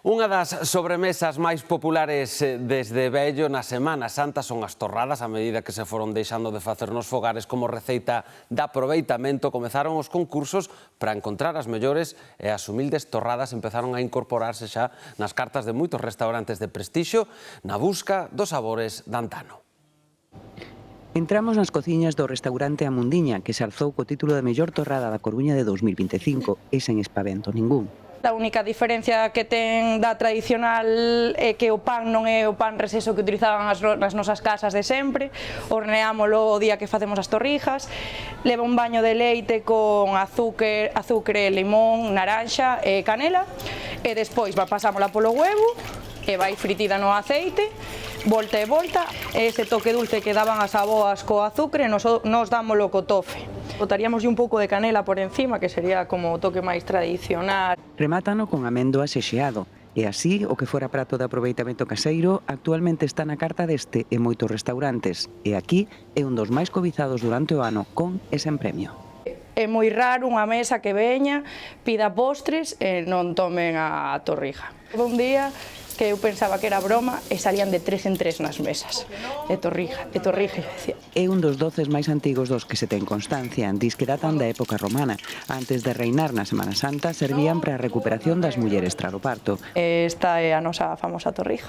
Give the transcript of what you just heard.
Unha das sobremesas máis populares desde vello na Semana Santa son as torradas. A medida que se foron deixando de facer nos fogares como receita de aproveitamento, comezaron os concursos para encontrar as mellores e as humildes torradas empezaron a incorporarse xa nas cartas de moitos restaurantes de prestixio na busca dos sabores de antano. Entramos nas cociñas do restaurante A Mundiña, que se alzou co título de mellor torrada da Coruña de 2025 e sen espavento ningún. A única diferencia que ten da tradicional é que o pan non é o pan reseso que utilizaban nas nosas casas de sempre. Horneámolo o día que facemos as torrijas. Leva un baño de leite con azúcar, limón, naranxa e canela. E despois pasámola polo huevo e vai fritida no aceite, volta e volta. Ese toque dulce que daban as avoas co azúcar e nos dámolo co tofe. Botaríamos un pouco de canela por encima, que sería como o toque máis tradicional. Remátano con améndoas e xeado. E así, o que fora prato de aproveitamento caseiro actualmente está na carta deste e moitos restaurantes. E aquí é un dos máis cobizados durante o ano, con e sen premio. É moi raro unha mesa que veña, pida postres e non tomen a torrija. Un día que eu pensaba que era broma e salían de 3 en 3 nas mesas. De torrija, decía. É un dos doces máis antigos dos que se ten constancia, dis que datan da época romana. Antes de reinar na Semana Santa, servían para a recuperación das mulleres tralo parto. Esta é a nosa famosa torrija.